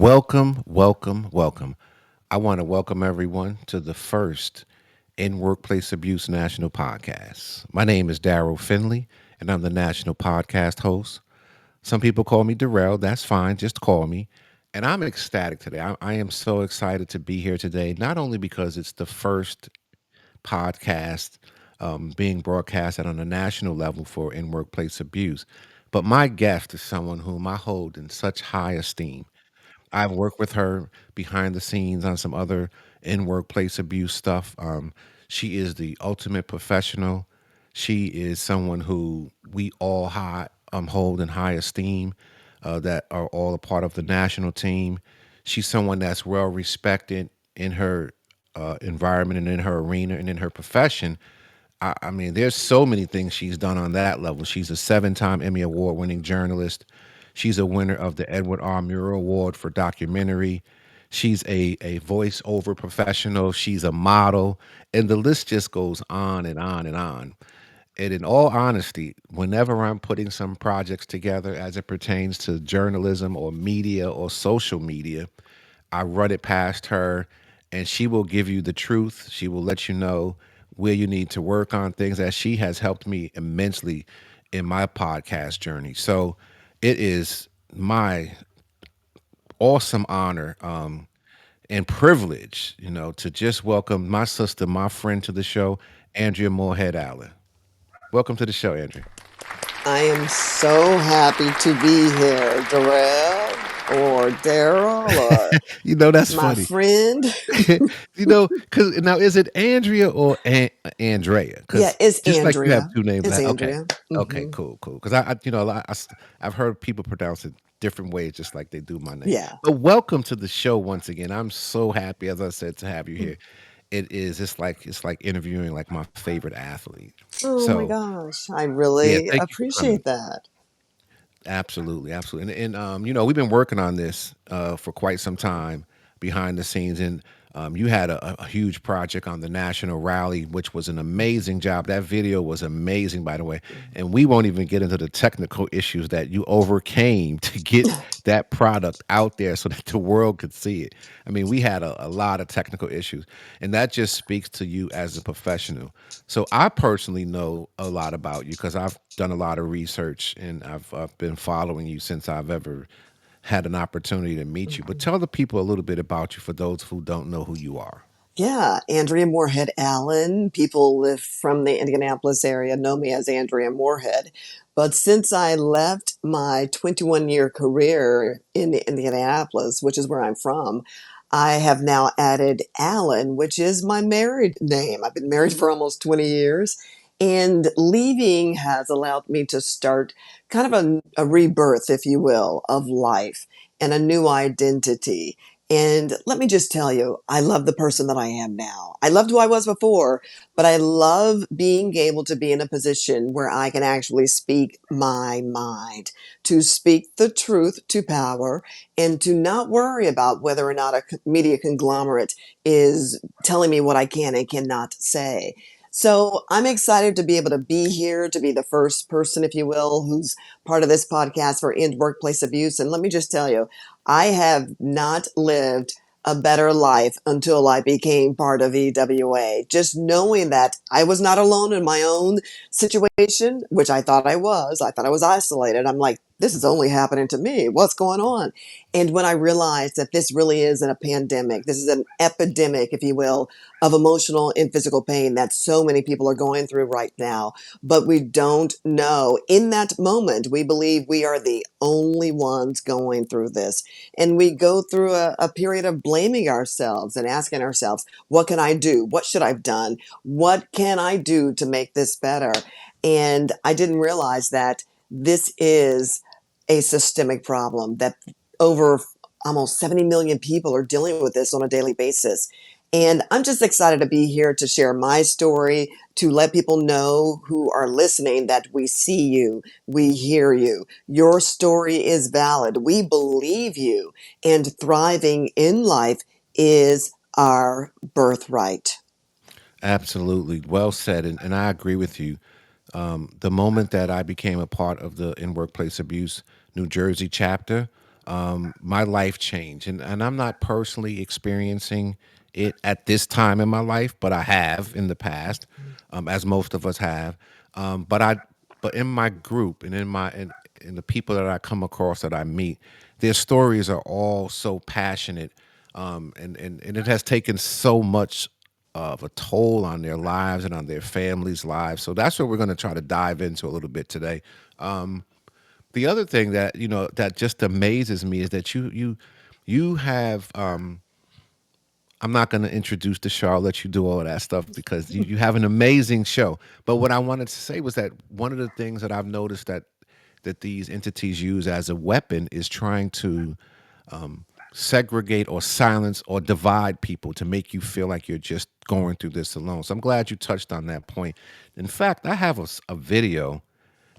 Welcome, welcome, welcome. I want to welcome everyone to the first In Workplace Abuse National Podcast. My name is Daryl Finley, and I'm the national podcast host. Some people call me Darrell. That's fine. Just call me. And I'm ecstatic today. I am so excited to be here today, not only because it's the first podcast being broadcasted on a national level for in workplace abuse, but my guest is someone whom I hold in such high esteem. I've worked with her behind the scenes on some other in workplace abuse stuff. She is the ultimate professional. She is someone who we all hold in high esteem, that are all a part of the national team. She's someone that's well respected in her environment and in her arena and in her profession. I mean, there's so many things she's done on that level. She's a seven-time Emmy Award winning journalist. She's a winner of the Edward R. Murrow Award for documentary. She's a voiceover professional. She's a model. And the list just goes on and on and on. And in all honesty, whenever I'm putting some projects together as it pertains to journalism or media or social media, I run it past her, and she will give you the truth. She will let you know where you need to work on things, as she has helped me immensely in my podcast journey. So it is my awesome honor and privilege, to just welcome my sister, my friend to the show, Andrea Moorhead Allen. Welcome to the show, Andrea. I am so happy to be here, Darrell or Daryl or That's my funny. friend. Because now is it Andrea or Andrea? Yeah, Because it's just like you have Andrea. two names. It's Okay, Andrea. okay, cool, cool. Because I've heard people pronounce it different ways, just like they do my name. Yeah. But welcome to the show once again. I'm so happy, as I said, to have you here. It's like interviewing like my favorite athlete. Oh my So gosh. I yeah, really thank you for coming. appreciate that. Absolutely, absolutely. And we've been working on this for quite some time behind the scenes. And you had a huge project on the national rally, which was an amazing job. That video was amazing, by the way. And we won't even get into the technical issues that you overcame to get that product out there so that the world could see it. I mean, we had a lot of technical issues, and that just speaks to you as a professional. So I personally know a lot about you because I've done a lot of research, and I've been following you since I've ever had an opportunity to meet you. But tell the people a little bit about you for those who don't know who you are. Yeah, Andrea Moorhead Allen. People live from the Indianapolis area know me as Andrea Moorhead. But since I left my 21-year career in Indianapolis, which is where I'm from, I have now added Allen, which is my married name. I've been married for almost 20 years. And leaving has allowed me to start kind of a rebirth, if you will, of life and a new identity. And let me just tell you, I love the person that I am now. I loved who I was before, but I love being able to be in a position where I can actually speak my mind, to speak the truth to power, and to not worry about whether or not a media conglomerate is telling me what I can and cannot say. So I'm excited to be able to be here, to be the first person, if you will, who's part of this podcast for End Workplace Abuse. And let me just tell you, I have not lived a better life until I became part of EWA. Just knowing that I was not alone in my own situation, which I thought I was. I thought I was isolated. I'm like, this is only happening to me. What's going on? And when I realized that this really is a pandemic, this is an epidemic, if you will, of emotional and physical pain that so many people are going through right now, but we don't know. In that moment, we believe we are the only ones going through this. And we go through a period of blaming ourselves and asking ourselves, what can I do? What should I have done? What can I do to make this better? And I didn't realize that this is a systemic problem, that over almost 70 million people are dealing with this on a daily basis. And I'm just excited to be here to share my story, to let people know who are listening that we see you, we hear you. Your story is valid. We believe you. And thriving in life is our birthright. Absolutely. Well said. And I agree with you. The moment that I became a part of the In Workplace Abuse New Jersey chapter, my life changed. And I'm not personally experiencing it at this time in my life, but I have in the past, as most of us have. But but in my group and in the people that I come across that I meet, their stories are all so passionate, and it has taken so much of a toll on their lives and on their families' lives. So that's what we're going to try to dive into a little bit today. The other thing that that just amazes me is that you have I'm not going to introduce the show. I'll let you do all of that stuff because you have an amazing show. But what I wanted to say was that one of the things that I've noticed that these entities use as a weapon is trying to segregate or silence or divide people to make you feel like you're just going through this alone. So I'm glad you touched on that point. In fact, I have a video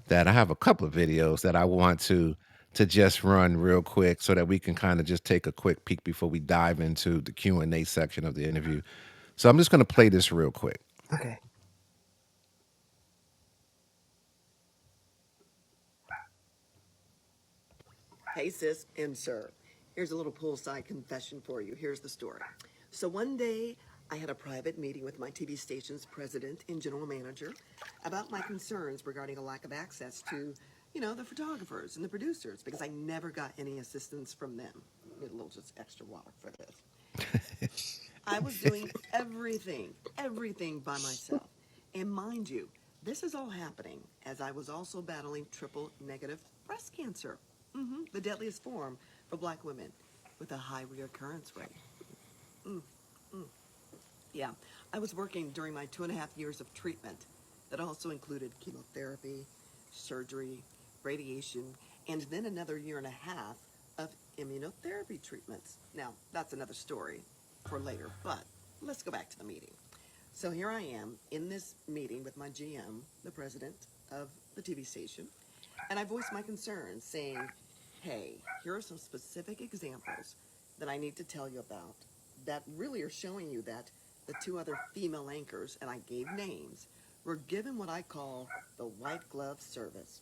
that I have a couple of videos that I want to just run real quick so that we can kind of just take a quick peek before we dive into the Q&A section of the interview. So I'm just going to play this real quick. Okay. Hey, sis and sir. Here's a little poolside confession for you. Here's the story. So one day, I had a private meeting with my TV station's president and general manager about my concerns regarding a lack of access to, the photographers and the producers because I never got any assistance from them. Need a little just extra water for this. I was doing everything by myself. And mind you, this is all happening as I was also battling triple negative breast cancer, the deadliest form for black women with a high reoccurrence rate. Yeah, I was working during my 2.5 years of treatment that also included chemotherapy, surgery, radiation, and then another year and a half of immunotherapy treatments. Now, that's another story for later, but let's go back to the meeting. So here I am in this meeting with my GM, the president of the TV station, and I voiced my concerns saying, hey, here are some specific examples that I need to tell you about that really are showing you that the two other female anchors, and I gave names, were given what I call the white glove service.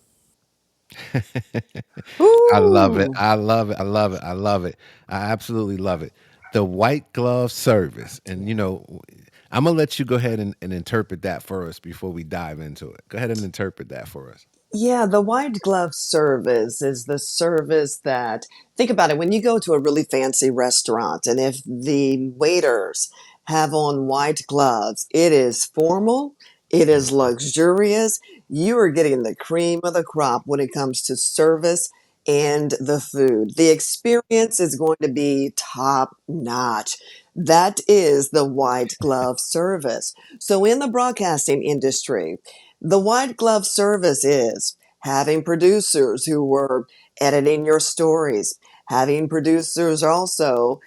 I love it. Ooh. I love it. I love it. I love it. I absolutely love it. The white glove service. And, I'm going to let you go ahead and interpret that for us before we dive into it. Go ahead and interpret that for us. Yeah, the white glove service is the service that, think about it, when you go to a really fancy restaurant and if the waiters have on white gloves, it is formal, it is luxurious. You are getting the cream of the crop when it comes to service and the food. The experience is going to be top notch. That is the white glove service. So, in the broadcasting industry, the white glove service is having producers who were editing your stories, having producers also.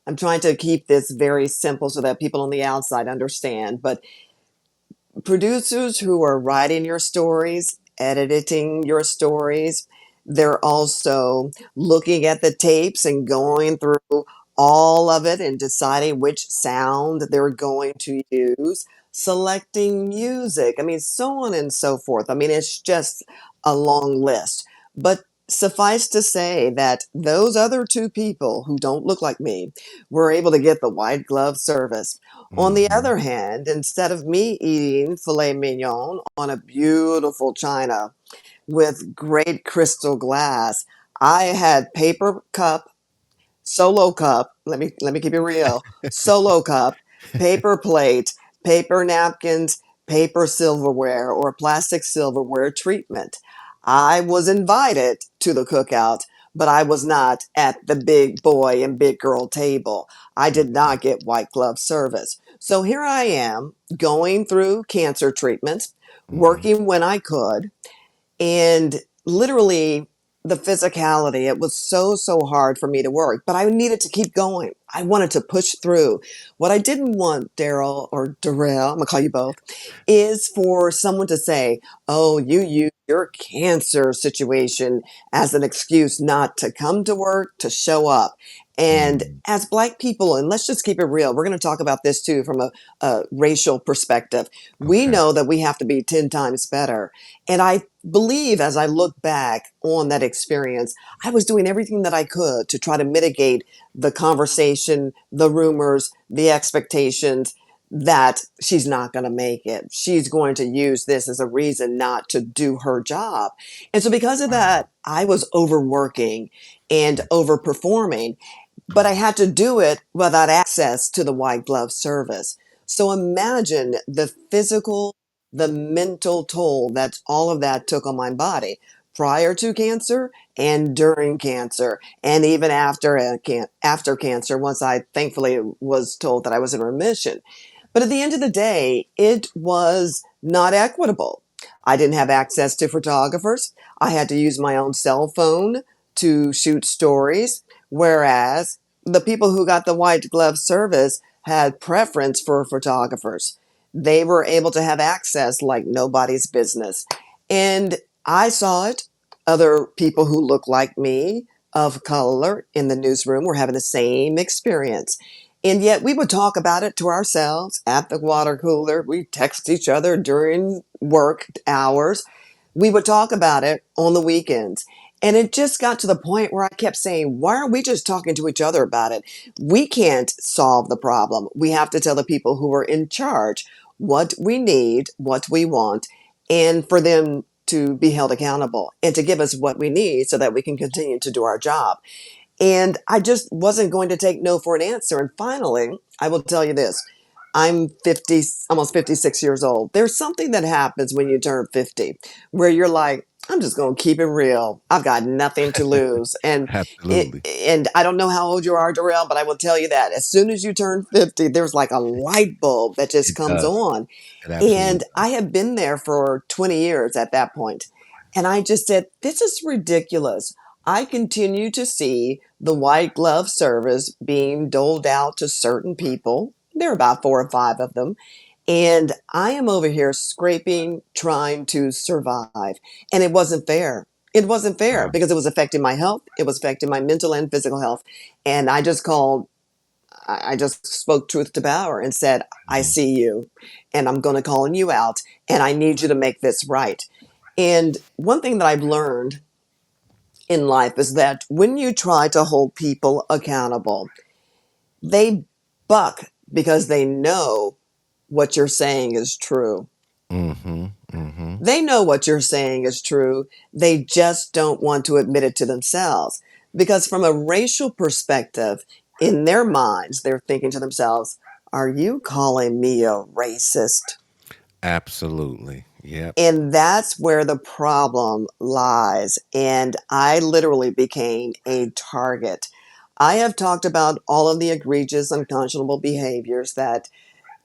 I'm trying to keep this very simple so that people on the outside understand, but producers who are writing your stories, editing your stories, they're also looking at the tapes and going through all of it and deciding which sound they're going to use, selecting music. I mean, so on and so forth. I mean, it's just a long list. But suffice to say that those other two people who don't look like me were able to get the white glove service. On the Hmm. other hand, instead of me eating filet mignon on a beautiful china with great crystal glass, I had paper cup, solo cup. Let me keep it real. Solo cup, paper plate, paper napkins, paper silverware or plastic silverware treatment. I was invited to the cookout, but I was not at the big boy and big girl table. I did not get white glove service. So here I am going through cancer treatments, Hmm. working when I could, and literally the physicality, it was so hard for me to work, but I needed to keep going. I wanted to push through. What I didn't want, Daryl or Darrell, I'm gonna call you both, is for someone to say, oh, you use your cancer situation as an excuse not to come to work, to show up. And Mm, as Black people, and let's just keep it real, we're going to talk about this too from a racial perspective. We okay. know that we have to be 10 times better. And I believe as I look back on that experience, I was doing everything that I could to try to mitigate the conversation, the rumors, the expectations that she's not going to make it. She's going to use this as a reason not to do her job. And so, because of Wow. that, I was overworking and overperforming, but I had to do it without access to the white glove service. So, imagine the physical, the mental toll that all of that took on my body prior to cancer and during cancer and even after cancer once I thankfully was told that I was in remission. But at the end of the day, it was not equitable. I didn't have access to photographers. I had to use my own cell phone to shoot stories, whereas the people who got the white glove service had preference for photographers. They were able to have access like nobody's business. And I saw it. Other people who look like me of color in the newsroom were having the same experience. And yet we would talk about it to ourselves at the water cooler. We text each other during work hours. We would talk about it on the weekends. And it just got to the point where I kept saying, why aren't we just talking to each other about it? We can't solve the problem. We have to tell the people who are in charge what we need, what we want, and for them to be held accountable and to give us what we need so that we can continue to do our job. And I just wasn't going to take no for an answer. And finally, I will tell you this. I'm 50, almost 56 years old. There's something that happens when you turn 50 where you're like, I'm just going to keep it real. I've got nothing to lose. Absolutely. And I don't know how old you are, Darrell, but I will tell you that as soon as you turn 50, there's like a light bulb that just It comes does. on. It absolutely And does. I have been there for 20 years at that point. And I just said, this is ridiculous. I continue to see the white glove service being doled out to certain people. There are about four or five of them. And I am over here scraping, trying to survive. And it wasn't fair. It wasn't fair Wow. because it was affecting my health. It was affecting my mental and physical health. And I just spoke truth to power and said, I Mhm. see you and I'm going to call you out and I need you to make this right. And one thing that I've learned in life is that when you try to hold people accountable, they buck because they know what you're saying is true. Mhm. Mhm. They know what you're saying is true. They just don't want to admit it to themselves. Because, from a racial perspective, in their minds, they're thinking to themselves, are you calling me a racist? Absolutely. Yep. And that's where the problem lies. And I literally became a target. I have talked about all of the egregious, unconscionable behaviors that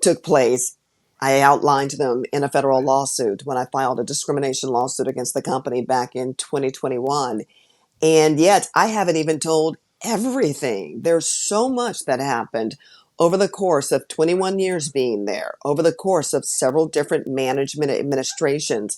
took place. I outlined them in a federal lawsuit when I filed a discrimination lawsuit against the company back in 2021. And yet, I haven't even told everything. There's so much that happened over the course of 21 years being there, over the course of several different management administrations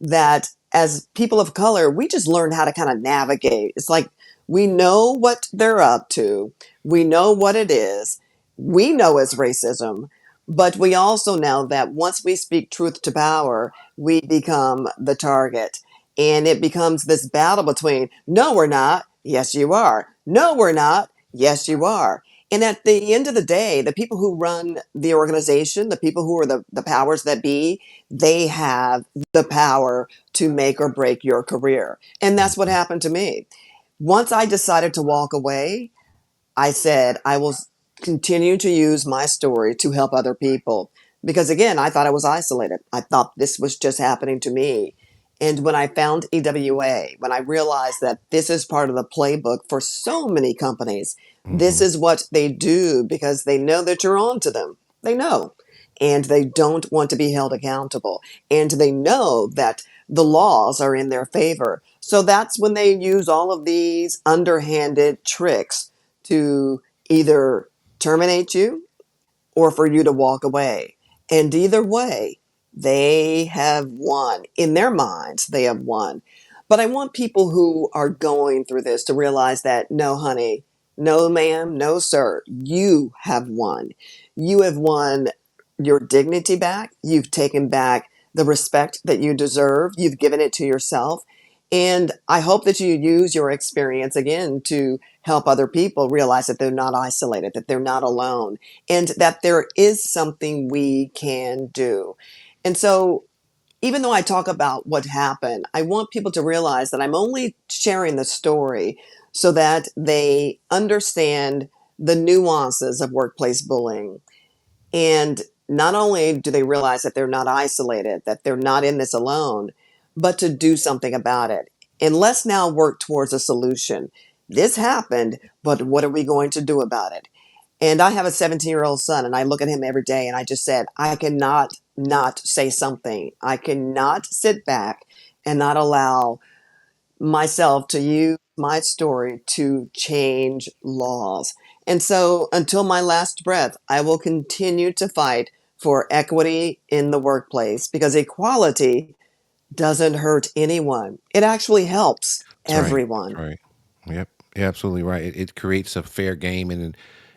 that as people of color, we just learned how to kind of navigate. It's like we know what they're up to, we know what it is, we know it's racism, but we also know that once we speak truth to power, we become the target. And it becomes this battle between, no, we're not. Yes, you are. No, we're not. Yes, you are. And at the end of the day, the people who run the organization, the people who are the powers that be, they have the power to make or break your career. And that's what Mhm. happened to me. Once I decided to walk away, I said, I will continue to use my story to help other people. Because again, I thought I was isolated. I thought this was just happening to me. And when I found EWA, when I realized that this is part of the playbook for so many companies, this Mhm. is what they do because they know that you're on to them. They know. And they don't want to be held accountable. And they know that the laws are in their favor. So that's when they use all of these underhanded tricks to either terminate you or for you to walk away. And either way, they have won. In their minds, they have won. But I want people who are going through this to realize that no, honey, no, ma'am, no, sir, you have won. You have won your dignity back. You've taken back the respect that you deserve. You've given it to yourself. And I hope that you use your experience again to help other people realize that they're not isolated, that they're not alone, and that there is something we can do. And so, even though I talk about what happened, I want people to realize that I'm only sharing the story so that they understand the nuances of workplace bullying. And not only do they realize that they're not isolated, that they're not in this alone, but to do something about it. And let's now work towards a solution. This happened, but what are we going to do about it? And I have a 17-year-old son, and I look at him every day, and I just said, I cannot not say something. I cannot sit back and not allow myself to use my story to change laws. And so until my last breath, I will continue to fight for equity in the workplace because equality doesn't hurt anyone. It actually helps That's right. everyone. That's right. Yep. You're absolutely right. It creates a fair game and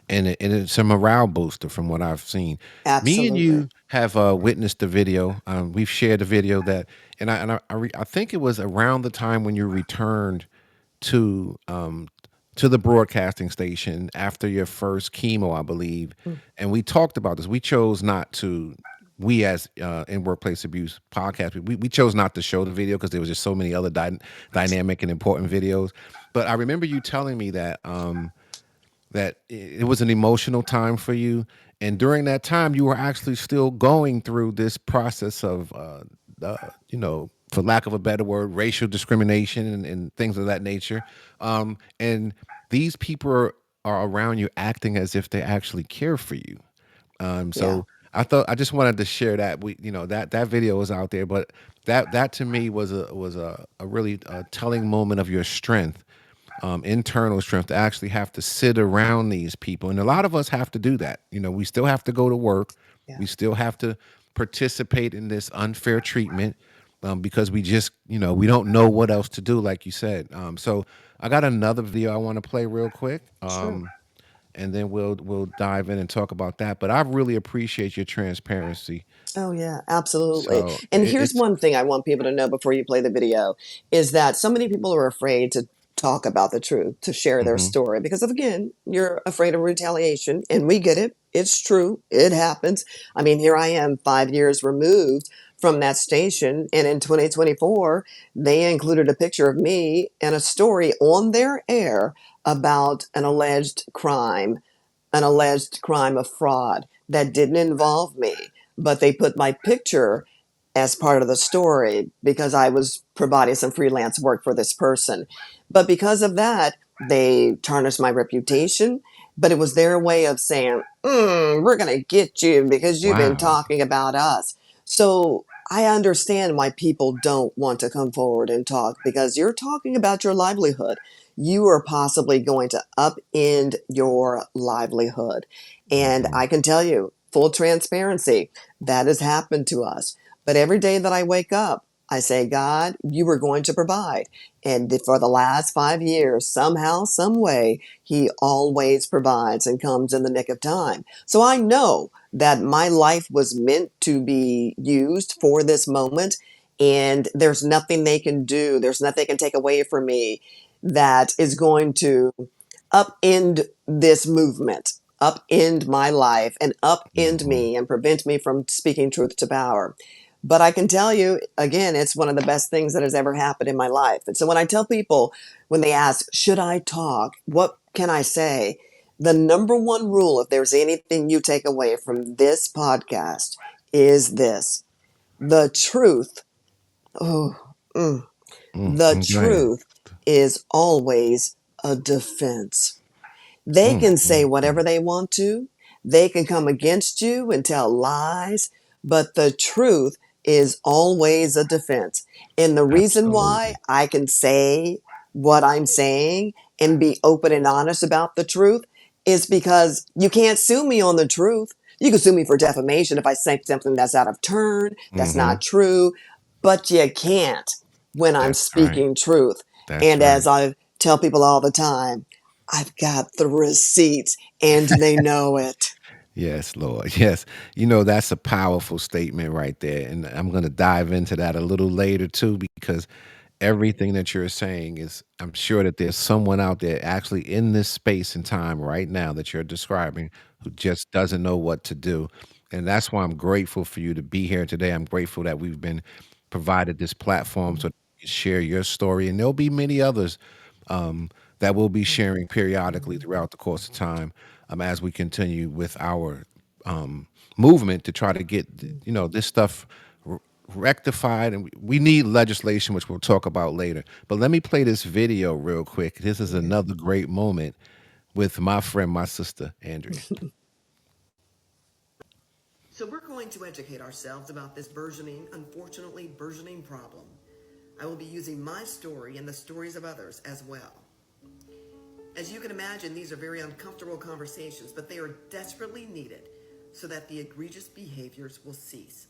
it's a morale booster from what I've seen. Me and Absolutely. you have witnessed the video. We've shared the video that, I think it was around the time when you returned to to the broadcasting station after your first chemo, I believe, Mm. and we talked about this. We chose not to. We as in workplace abuse podcast, we chose not to show the video because there was just so many other dynamic and important videos. But I remember you telling me that that it was an emotional time for you, and during that time, you were actually still going through this process of, for lack of a better word, racial discrimination and things of that nature. And these people are around you acting as if they actually care for you. Yeah, So I just wanted to share that that video was out there, but that to me was a really telling moment of your strength, internal strength to actually have to sit around these people. And a lot of us have to do that. We still have to go to work. yeah, We still have to participate in this unfair treatment because we don't know what else to do, like you said. So I got another video I want to play real quick. sure. And then we'll dive in and talk about that. But I really appreciate your transparency. Oh, yeah, absolutely. So And here's it's one thing I want people to know before you play the video is that so many people are afraid to talk about the truth, to share their mhm, story, because of, again, you're afraid of retaliation. And we get it. It's true. It happens. I mean, here I am 5 years removed from that station. And in 2024, they included a picture of me and a story on their air about an alleged crime of fraud that didn't involve me, but they put my picture as part of the story because I was providing some freelance work for this person. But because of that, they tarnished my reputation. But it was their way of saying, we're going to get you because you've been wow. talking about us. So I understand why people don't want to come forward and talk because you're talking about your livelihood. You are possibly going to upend your livelihood. And Mhm. I can tell you, full transparency, that has happened to us. But every day that I wake up, I say, God, you were going to provide. And for the last 5 years, somehow, some way, He always provides and comes in the nick of time. So I know that my life was meant to be used for this moment. And there's nothing they can do, there's nothing they can take away from me that is going to upend this movement, upend my life, and upend Mhm. me and prevent me from speaking truth to power. But I can tell you, again, it's one of the best things that has ever happened in my life. And so when I tell people, when they ask, should I talk? What can I say? The number one rule, if there's anything you take away from this podcast, is this: the truth. Oh, mm, the Go ahead. truth is always a defense. They Mm, can say mm, whatever mm. they want to. They can come against you and tell lies, but the truth is always a defense. And the reason why Absolutely. I can say what I'm saying and be open and honest about the truth is because you can't sue me on the truth. You can sue me for defamation if I say something that's out of turn, that's Mm-hmm. not true, but you can't when I'm That's right. speaking truth. That's And right. as I tell people all the time, I've got the receipts and they know it. Yes, Lord. Yes. That's a powerful statement right there. And I'm going to dive into that a little later too, because everything that you're saying is, I'm sure that there's someone out there actually in this space and time right now that you're describing who just doesn't know what to do. And that's why I'm grateful for you to be here today. I'm grateful that we've been provided this platform so that you can share your story. And there'll be many others that we'll be sharing periodically throughout the course of time as we continue with our movement to try to get this stuff rectified. And we need legislation, which we'll talk about later. But let me play this video real quick. This is Okay. another great moment with my friend, my sister Andrea. So we're going to educate ourselves about this unfortunately burgeoning problem. I will be using my story and the stories of others as well. As you can imagine, these are very uncomfortable conversations, but they are desperately needed so that the egregious behaviors will cease,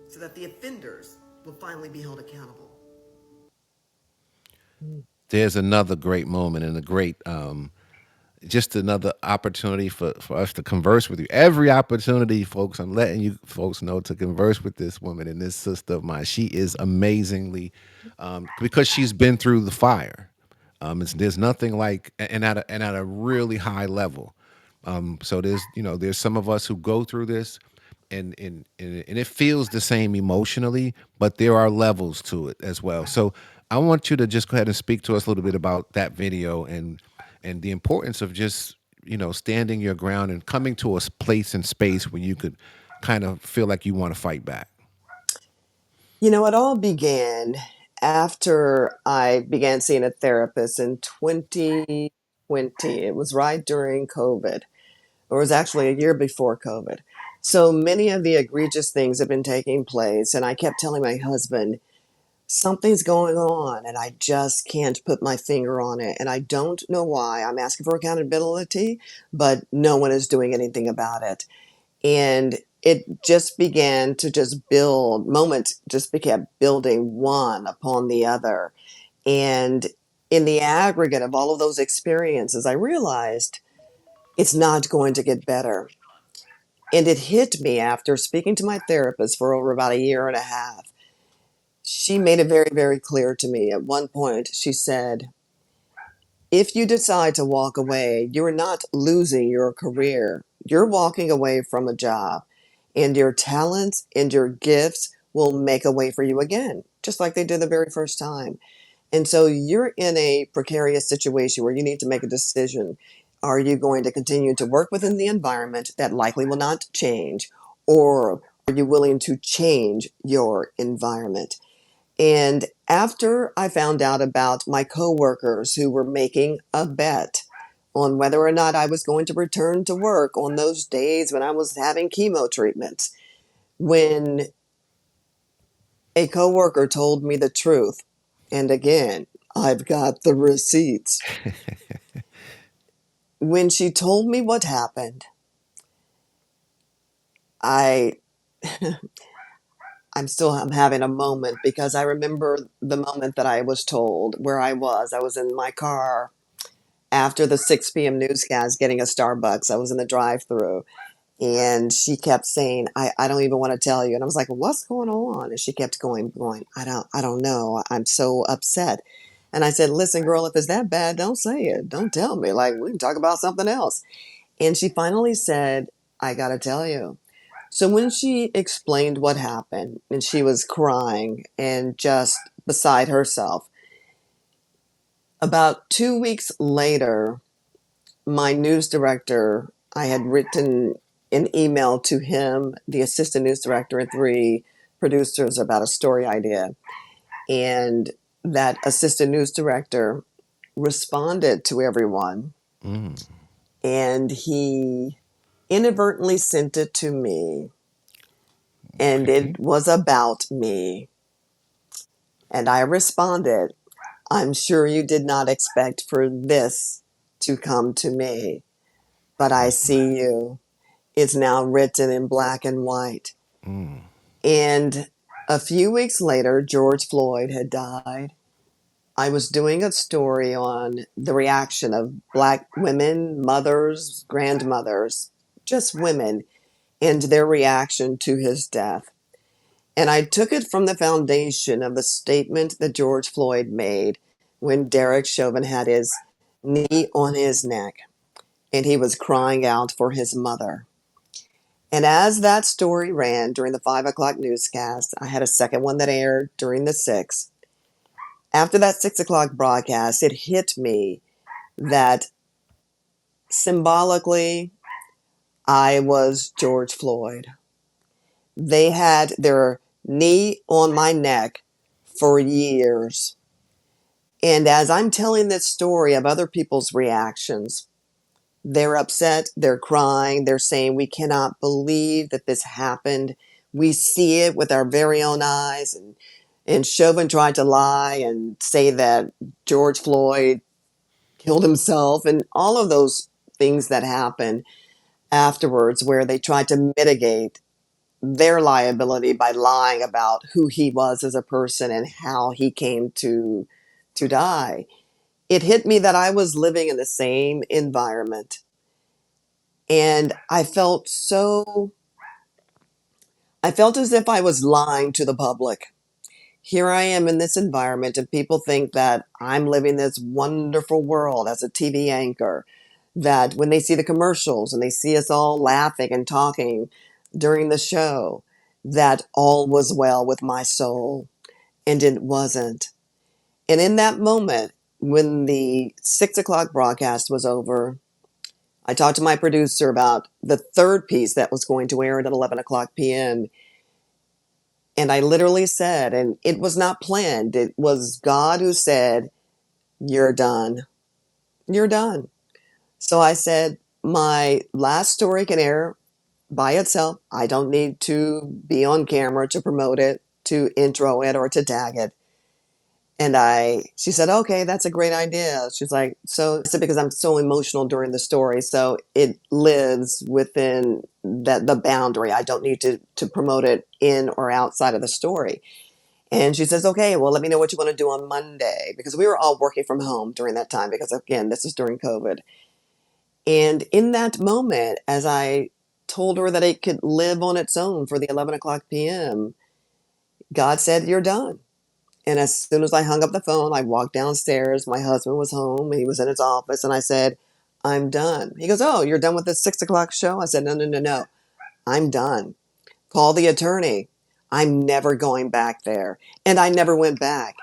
so that the offenders will finally be held accountable. There's another great moment and a great just another opportunity for us to converse with you. Every opportunity, folks, I'm letting you folks know to converse with this woman and this sister of mine. She is amazingly, because she's been through the fire. There's nothing like, and at a really high level. So there's some of us who go through this, and it feels the same emotionally, but there are levels to it as well. So I want you to just go ahead and speak to us a little bit about that video and the importance of just standing your ground and coming to a place and space where you could kind of feel like you want to fight back. It all began after I began seeing a therapist in 2020. It was right during COVID, or it was actually a year before COVID. So many of the egregious things have been taking place, and I kept telling my husband, something's going on, and I just can't put my finger on it. And I don't know why. I'm asking for accountability, but no one is doing anything about it. And it just began to just build, moments just kept building one upon the other. And in the aggregate of all of those experiences, I realized it's not going to get better. And it hit me after speaking to my therapist for over about a year and a half. She made it very, very clear to me. At one point, she said, if you decide to walk away, you're not losing your career. You're walking away from a job, and your talents and your gifts will make a way for you again, just like they did the very first time. And so you're in a precarious situation where you need to make a decision. Are you going to continue to work within the environment that likely will not change, or are you willing to change your environment? And after I found out about my coworkers who were making a bet on whether or not I was going to return to work on those days when I was having chemo treatments, when a coworker told me the truth, and again, I've got the receipts. When she told me what happened, I I'm having a moment because I remember the moment that I was told where I was. I was in my car after the 6 p.m. newscast getting a Starbucks. I was in the drive-through, and she kept saying, I don't even want to tell you. And I was like, what's going on? And she kept going, I don't know. I'm so upset. And I said, listen, girl, if it's that bad, don't say it. Don't tell me. Like, we can talk about something else. And she finally said, I got to tell you. So when she explained what happened, and she was crying and just beside herself, about 2 weeks later, my news director, I had written an email to him, the assistant news director, and three producers about a story idea. And that assistant news director responded to everyone, Mm, and he inadvertently sent it to me, and okay. it was about me. And I responded, I'm sure you did not expect for this to come to me, but I see you. It's now written in black and white. Mm. And a few weeks later, George Floyd had died. I was doing a story on the reaction of Black women, mothers, grandmothers, just women, and their reaction to his death. And I took it from the foundation of the statement that George Floyd made when Derek Chauvin had his knee on his neck and he was crying out for his mother. And as that story ran during the 5 o'clock newscast, I had a second one that aired during the six. After that 6 o'clock broadcast, it hit me that symbolically I was George Floyd. They had their knee on my neck for years. And as I'm telling this story of other people's reactions, they're upset, they're crying, they're saying, "We cannot believe that this happened. We see it with our very own eyes." And Chauvin tried to lie and say that George Floyd killed himself and all of those things that happened afterwards, where they tried to mitigate their liability by lying about who he was as a person and how he came to die. It hit me that I was living in the same environment. And I felt as if I was lying to the public. Here I am in this environment, and people think that I'm living this wonderful world as a TV anchor. That when they see the commercials and they see us all laughing and talking during the show, that all was well with my soul. And it wasn't. And in that moment, when the 6 o'clock broadcast was over, I talked to my producer about the third piece that was going to air at 11 o'clock p.m. And I literally said, and it was not planned, it was God who said, "You're done. You're done." So I said, "My last story can air by itself. I don't need to be on camera to promote it, to intro it, or to tag it." She said, "Okay, that's a great idea." She's like, "So," I said, "because I'm so emotional during the story, so it lives within the boundary. I don't need to promote it in or outside of the story." And she says, "Okay, well, let me know what you want to do on Monday," because we were all working from home during that time, because again, this is during COVID. And in that moment, as I told her that it could live on its own for the 11 o'clock p.m., God said, "You're done." And as soon as I hung up the phone, I walked downstairs. My husband was home. He was in his office. And I said, "I'm done." He goes, "Oh, you're done with the 6 o'clock show?" I said, "No, no, no, no. I'm done. Call the attorney. I'm never going back there." And I never went back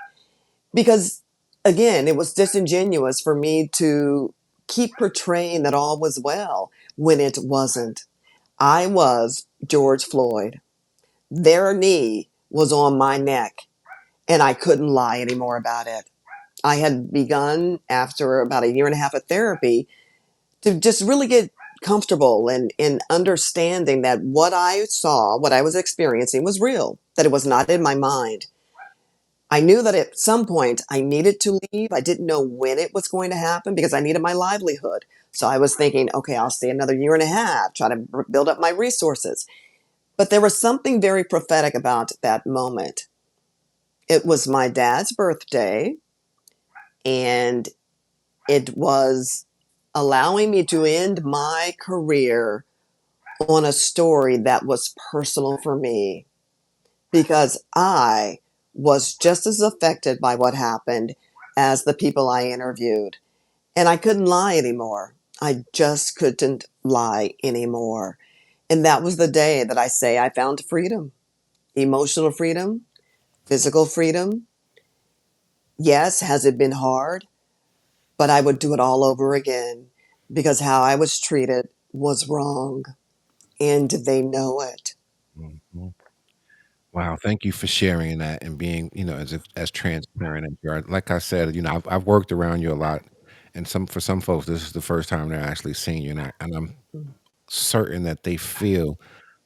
because, again, it was disingenuous for me to keep portraying that all was well when it wasn't. I was George Floyd. Their knee was on my neck, and I couldn't lie anymore about it. I had begun, after about a year and a half of therapy, to just really get comfortable and in understanding that what I saw, what I was experiencing was real, that it was not in my mind. I knew that at some point I needed to leave. I didn't know when it was going to happen because I needed my livelihood. So I was thinking, okay, I'll stay another year and a half, try to build up my resources. But there was something very prophetic about that moment. It was my dad's birthday, and it was allowing me to end my career on a story that was personal for me, because I was just as affected by what happened as the people I interviewed. And I couldn't lie anymore. I just couldn't lie anymore. And that was the day that I say I found freedom, emotional freedom, physical freedom. Yes, has it been hard? But I would do it all over again, because how I was treated was wrong, and they know it. Mhm. Wow, thank you for sharing that and being, as transparent as you are. Like I said, I've worked around you a lot, and for some folks, this is the first time they're actually seeing you, and I'm certain that they feel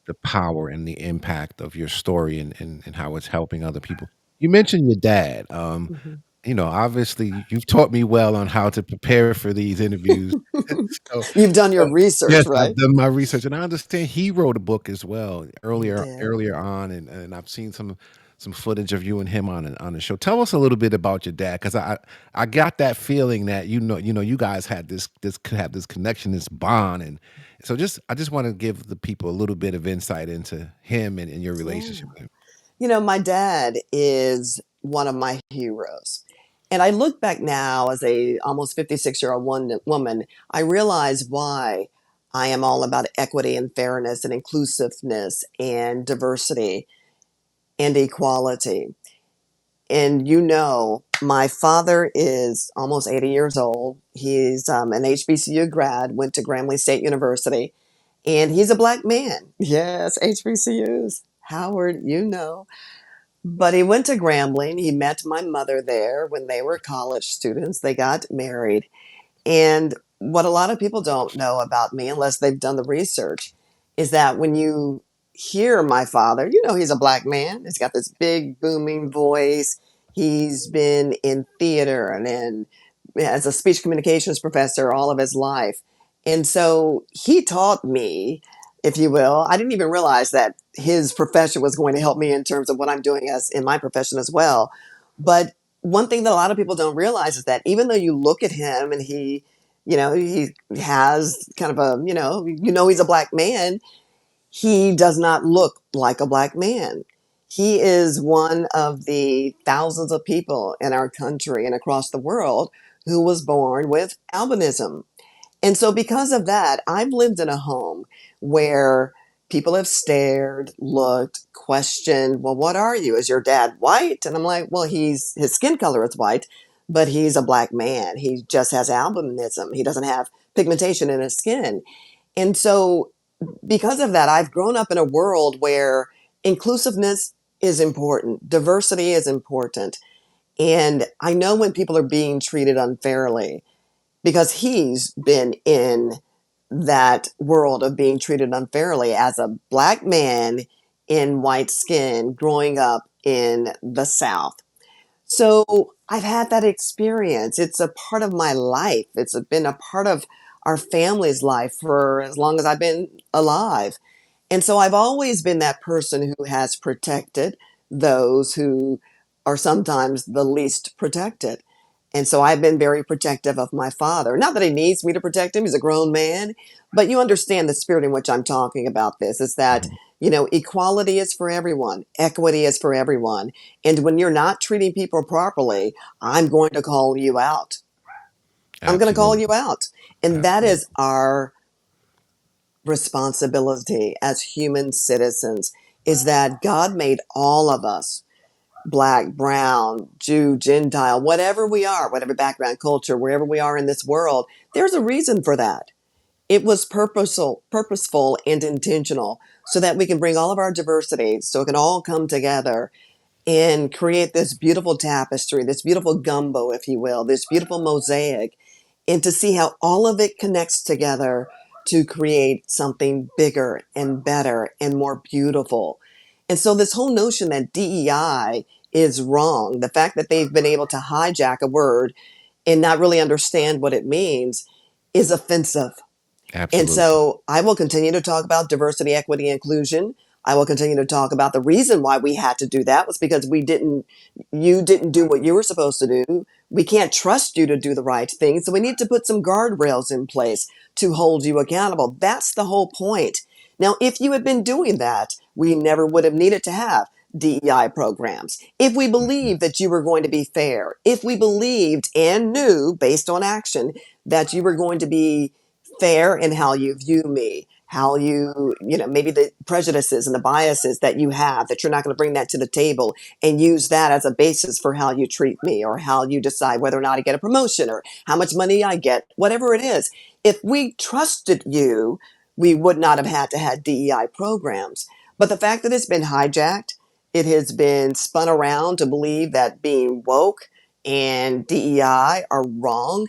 the power and the impact of your story and how it's helping other people. You mentioned your dad. Mhm. obviously you've taught me well on how to prepare for these interviews. So, You've done your so research, yes, I've right? done my research, and I understand he wrote a book as well He earlier did. earlier on, and I've seen some footage of you and him on the show. Tell us a little bit about your dad, because I got that feeling that you guys had this could have this connection, this bond, and so I just want to give the people a little bit of insight into him and your Yeah. relationship with him. My dad is one of my heroes. And I look back now as a almost 56-year-old woman, I realize why I am all about equity and fairness and inclusiveness and diversity and equality. And my father is almost 80 years old. He's an HBCU grad, went to Grambling State University, and he's a black man. Yes, HBCUs. Howard, But he went to Grambling. He met my mother there when they were college students. They got married. And what a lot of people don't know about me, unless they've done the research, is that when you hear my father, he's a black man. He's got this big, booming voice. He's been in theater and as a speech communications professor all of his life. And so he taught me, if you will. I didn't even realize that his profession was going to help me in terms of what I'm doing as in my profession as well. But one thing that a lot of people don't realize is that even though you look at him and he has kind of he's a black man, he does not look like a black man. He is one of the thousands of people in our country and across the world who was born with albinism. And so, because of that, I've lived in a home where people have stared, looked, questioned, well, what are you? Is your dad white? And I'm like, well, his skin color is white, but he's a black man. He just has albinism. He doesn't have pigmentation in his skin. And so, because of that, I've grown up in a world where inclusiveness is important, diversity is important. And I know when people are being treated unfairly because he's been in that world of being treated unfairly as a black man in white skin growing up in the South. So I've had that experience. It's a part of my life. It's been a part of our family's life for as long as I've been alive. And so I've always been that person who has protected those who are sometimes the least protected. And so I've been very protective of my father. Not that he needs me to protect him, he's a grown man, but you understand the spirit in which I'm talking about this is that, Mhm. equality is for everyone, equity is for everyone. And when you're not treating people properly, I'm going to call you out. I'm going to call you Absolutely, out. And that is absolutely, our responsibility as human citizens is that God made all of us black, brown, Jew, Gentile, whatever we are, whatever background, culture, wherever we are in this world, there's a reason for that. It was purposeful and intentional so that we can bring all of our diversity so it can all come together and create this beautiful tapestry, this beautiful gumbo, if you will, this beautiful mosaic, and to see how all of it connects together to create something bigger and better and more beautiful. And so, this whole notion that DEI is wrong, the fact that they've been able to hijack a word and not really understand what it means, is offensive. And absolutely. so I will continue to talk about diversity, equity, inclusion. I will continue to talk about the reason why we had to do that was because you didn't do what you were supposed to do. We can't trust you to do the right thing. So we need to put some guardrails in place to hold you accountable. That's the whole point. Now, if you had been doing that, we never would have needed to have DEI programs. If we Mhm. believed that you were going to be fair, if we believed and knew based on action that you were going to be fair in how you view me, how maybe the prejudices and the biases that you have, that you're not going to bring that to the table and use that as a basis for how you treat me or how you decide whether or not I get a promotion or how much money I get, whatever it is. If we trusted you, we would not have had to have DEI programs. But the fact that it's been hijacked, it has been spun around to believe that being woke and DEI are wrong.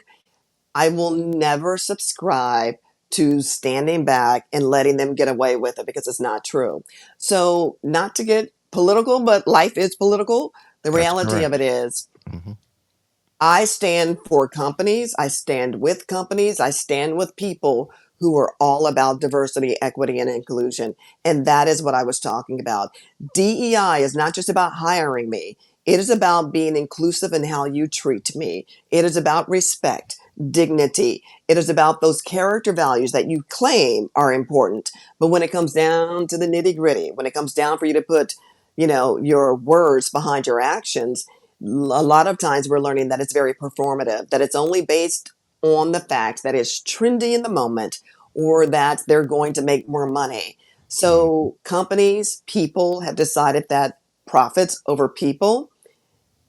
I will never subscribe to standing back and letting them get away with it because it's not true. So, not to get political, but life is political. The That's reality correct. of it is Mhm. I stand for companies, I stand with companies, I stand with people who are all about diversity, equity, and inclusion. And that is what I was talking about. DEI is not just about hiring me, it is about being inclusive in how you treat me. It is about respect, dignity. It is about those character values that you claim are important. But when it comes down to the nitty gritty, when it comes down for you to put, your words behind your actions, a lot of times we're learning that it's very performative, that it's only based on the fact that it's trendy in the moment or that they're going to make more money. Mhm. So companies, people have decided that profits over people,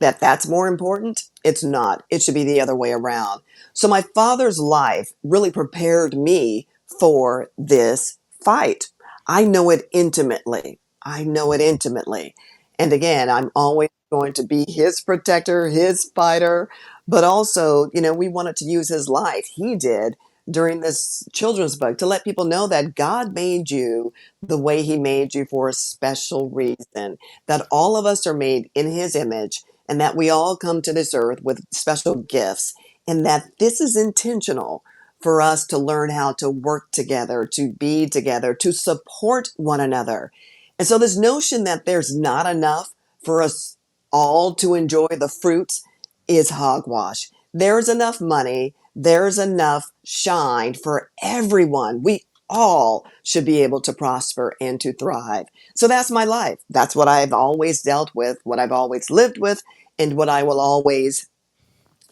that's more important. It's not. It should be the other way around. So my father's life really prepared me for this fight. I know it intimately. I know it intimately. And again, I'm always going to be his protector, his fighter, but also, we wanted to use his life. He did during this children's book to let people know that God made you the way he made you for a special reason, that all of us are made in his image, and that we all come to this earth with special gifts, and that this is intentional for us to learn how to work together, to be together, to support one another. And so, this notion that there's not enough for us all to enjoy the fruits is hogwash. There's enough money, there's enough shine for everyone. We all should be able to prosper and to thrive. So that's my life. That's what I've always dealt with, what I've always lived with, and what I will always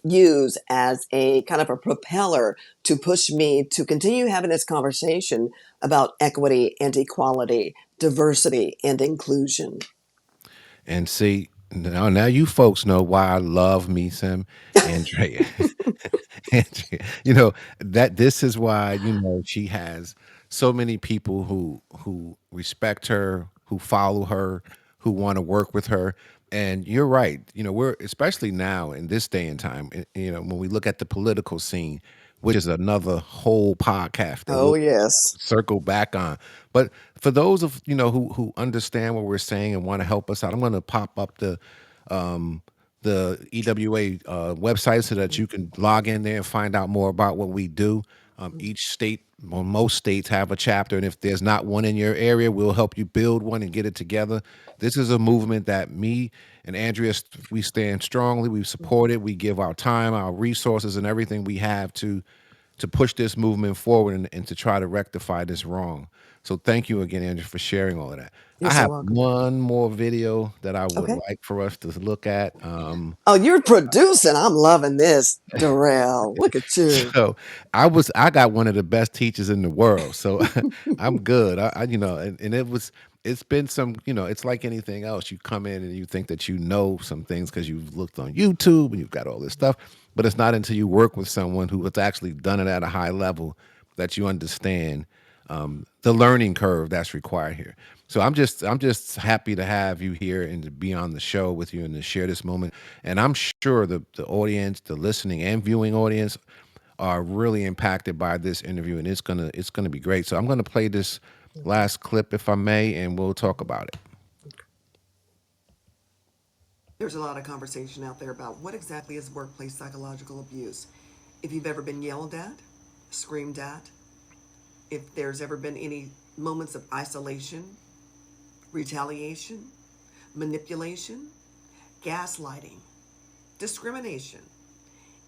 use as a kind of a propeller to push me to continue having this conversation about equity and equality, diversity and inclusion. And see, now you folks know why I love me some Andrea. Andrea, that this is why, she has so many people who respect her, who follow her, who want to work with her. And you're right. We're especially now in this day and time, when we look at the political scene, which is another whole podcast that Oh, we'll yes. circle back on. But for those of who understand what we're saying and want to help us out, I'm going to pop up the EWA website so that you can log in there and find out more about what we do. Each state, well, most states have a chapter, and if there's not one in your area, we'll help you build one and get it together. This is a movement that me and Andrea, we stand strongly. We support it. We give our time, our resources, and everything we have to push this movement forward and to try to rectify this wrong. So thank you again, Andrew, for sharing all of that. You're I so have welcome. one more video that I would Okay. like for us to look at. Oh, you're producing. I'm loving this, Darrell. Look at you. So I got one of the best teachers in the world. So I'm good. And it's been some, it's like anything else. You come in and you think that you know some things because you've looked on YouTube and you've got all this stuff, but it's not until you work with someone who has actually done it at a high level that you understand the learning curve that's required here. So I'm just happy to have you here and to be on the show with you and to share this moment. And I'm sure the audience, the listening and viewing audience, are really impacted by this interview, and it's gonna be great. So I'm gonna play this last clip, if I may, and we'll talk about it. There's a lot of conversation out there about what exactly is workplace psychological abuse. If you've ever been yelled at, screamed at, if there's ever been any moments of isolation, retaliation, manipulation, gaslighting, discrimination,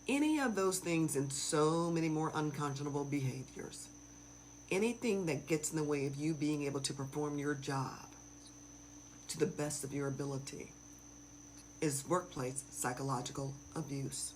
any of those things, and so many more unconscionable behaviors. Anything that gets in the way of you being able to perform your job to the best of your ability is workplace psychological abuse.